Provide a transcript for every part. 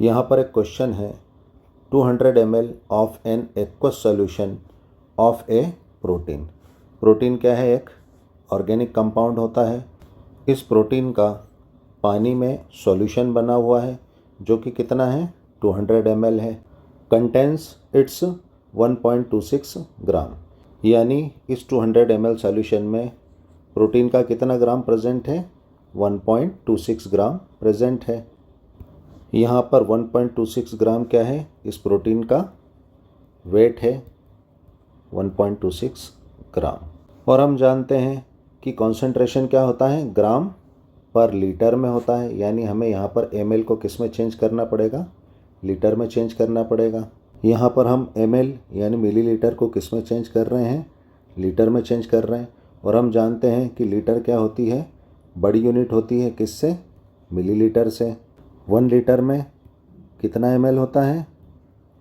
यहाँ पर एक क्वेश्चन है 200 ml of an aqueous solution of A protein. Protein क्या है? एक ऑर्गेनिक कंपाउंड होता है। इस प्रोटीन का पानी में सॉल्यूशन बना हुआ है जो कि कितना है? 200 ml है। कंटेंस इट्स 1.26 ग्राम, यानी इस 200 ml सॉल्यूशन में प्रोटीन का कितना ग्राम प्रेजेंट है? 1.26 ग्राम प्रेजेंट है। यहाँ पर 1.26 ग्राम क्या है? इस प्रोटीन का वेट है 1.26 ग्राम। और हम जानते हैं कि कॉन्सेंट्रेशन क्या होता है? ग्राम पर लीटर में होता है, यानी हमें यहाँ पर ml को किस में चेंज करना पड़ेगा? लीटर में चेंज करना पड़ेगा। यहाँ पर हम ml यानी मिलीलीटर को किस में चेंज कर रहे हैं? लीटर में चेंज कर रहे हैं। और हम जानते हैं कि लीटर क्या होती है? बड़ी यूनिट होती है किससे? मिलीलीटर से। 1 लीटर में कितना ml होता है?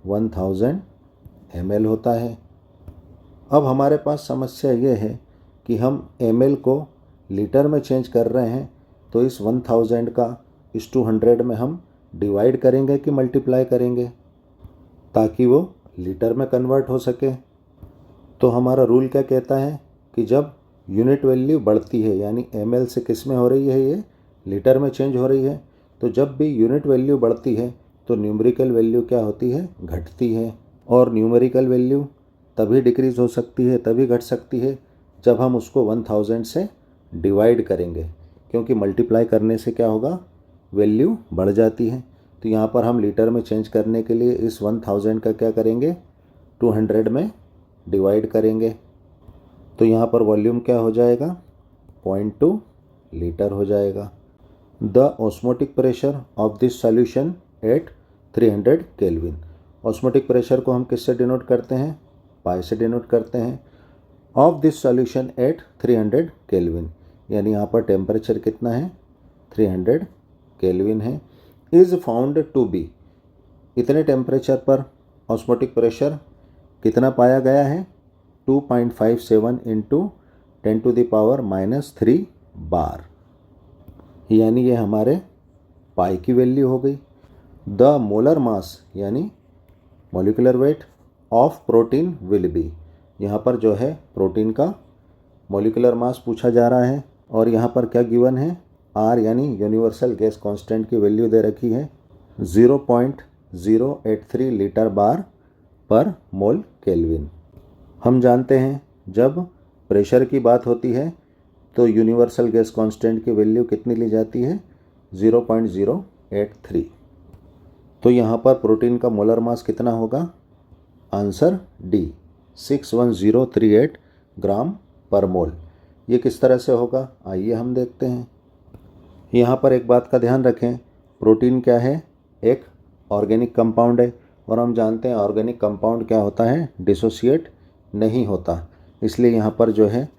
1000 ml होता है। अब हमारे पास समस्या ये है कि हम ml को लीटर में चेंज कर रहे हैं, तो इस 1000 का इस 200 में हम डिवाइड करेंगे कि मल्टीप्लाई करेंगे ताकि वो लीटर में कन्वर्ट हो सके। तो हमारा रूल क्या कहता है कि जब यूनिट वैल्यू बढ़ती है, यानी ml से किस में हो रही है? ये लीटर में चेंज हो रही है। तो जब भी यूनिट वैल्यू बढ़ती है तो न्यूमेरिकल वैल्यू क्या होती है? घटती है। और न्यूमेरिकल वैल्यू तभी डिक्रीज़ हो सकती है, तभी घट सकती है जब हम उसको 1000 से डिवाइड करेंगे, क्योंकि मल्टीप्लाई करने से क्या होगा? वैल्यू बढ़ जाती है। तो यहाँ पर हम लीटर में चेंज करने के लिए इस 1000 का क्या करेंगे? 200 में डिवाइड करेंगे। तो यहाँ पर वॉल्यूम क्या हो जाएगा? 0.2 लीटर हो जाएगा। The osmotic pressure of this solution at 300 kelvin. Osmotic pressure को हम किससे डिनोट करते हैं? पाई से डिनोट करते हैं। Of this solution at 300 kelvin, यानी यहाँ पर टेम्परेचर कितना है? 300 केल्विन है। इज़ फाउंड टू बी, इतने टेम्परेचर पर ऑस्मोटिक प्रेशर कितना पाया गया है? 2.57 इंटू 10⁻³ बार, यानी ये हमारे पाई की वैल्यू हो गई। द मोलर मास यानी molecular weight of protein will be, यहाँ पर जो है प्रोटीन का मॉलिक्यूलर मास पूछा जा रहा है। और यहाँ पर क्या गिवन है? आर यानी यूनिवर्सल गैस कांस्टेंट की वैल्यू दे रखी है 0.083 लीटर बार पर मोल केल्विन। हम जानते हैं जब प्रेशर की बात होती है तो यूनिवर्सल गैस कांस्टेंट की वैल्यू कितनी ली जाती है? 0.083। तो यहाँ पर प्रोटीन का मोलर मास कितना होगा? आंसर डी, 61038 ग्राम पर मोल। ये किस तरह से होगा? आइए हम देखते हैं। यहाँ पर एक बात का ध्यान रखें, प्रोटीन क्या है? एक ऑर्गेनिक कंपाउंड है, और हम जानते हैं ऑर्गेनिक कंपाउंड क्या होता है? डिसोसिएट नहीं होता। इसलिए यहाँ पर जो है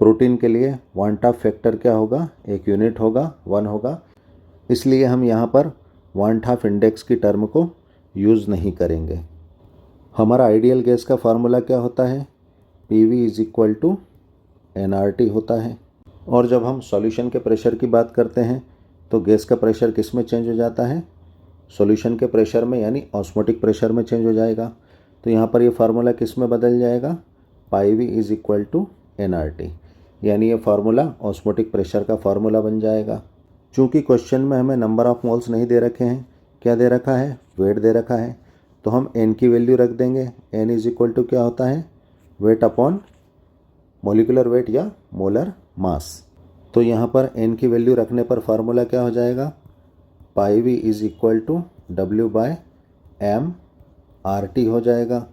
प्रोटीन के लिए वांट ऑफ फैक्टर क्या होगा? एक यूनिट होगा, 1 होगा। इसलिए हम यहाँ पर वांट ऑफ इंडेक्स की टर्म को यूज़ नहीं करेंगे। हमारा आइडियल गैस का फार्मूला क्या होता है? PV = nRT होता है। और जब हम सॉल्यूशन के प्रेशर की बात करते हैं तो गैस का प्रेशर किस में चेंज हो जाता है? सॉल्यूशन के प्रेशर में, यानी ऑस्मोटिक प्रेशर में चेंज हो जाएगा। तो यहाँ पर ये फार्मूला किस में बदल जाएगा? PV = nRT, यानी ये फार्मूला ऑस्मोटिक प्रेशर का फार्मूला बन जाएगा। चूँकि क्वेश्चन में हमें नंबर ऑफ मोल्स नहीं दे रखे हैं, क्या दे रखा है? वेट दे रखा है। तो हम n की वैल्यू रख देंगे। n = क्या होता है? वेट अपॉन मॉलिक्यूलर वेट या मोलर मास। तो यहाँ पर n की वैल्यू रखने पर फार्मूला क्या हो जाएगा? PV = W/m/RT हो जाएगा।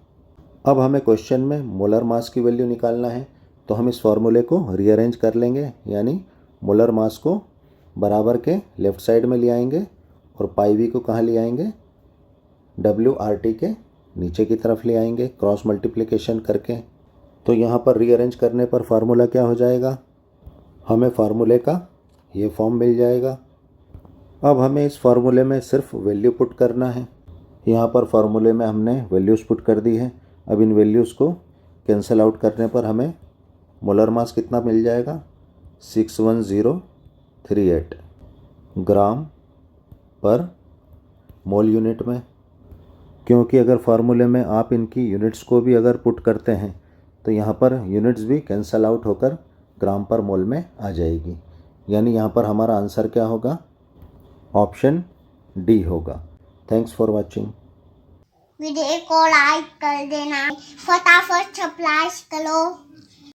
अब हमें क्वेश्चन में मोलर मास की वैल्यू निकालना है, तो हम इस फार्मूले को रीअरेंज कर लेंगे, यानी मोलर मास को बराबर के लेफ़्ट साइड में ले आएंगे और PV को कहाँ ले आएंगे? WRT के नीचे की तरफ ले आएंगे क्रॉस मल्टीप्लिकेशन करके। तो यहाँ पर रीअरेंज करने पर फार्मूला क्या हो जाएगा? हमें फार्मूले का ये फॉर्म मिल जाएगा। अब हमें इस फार्मूले में सिर्फ वैल्यू पुट करना है। यहाँ पर फार्मूले में हमने वैल्यूज़ पुट कर दी है। अब इन वैल्यूज़ को कैंसिल आउट करने पर हमें मोलर मास कितना मिल जाएगा? 61038 ग्राम पर मोल यूनिट में, क्योंकि अगर फार्मूले में आप इनकी यूनिट्स को भी अगर पुट करते हैं तो यहाँ पर यूनिट्स भी कैंसल आउट होकर ग्राम पर मोल में आ जाएगी। यानी यहाँ पर हमारा आंसर क्या होगा? ऑप्शन डी होगा। Thanks for watching. वीडियो को लाइक कर देना, फटाफट सब्सक्राइब करो।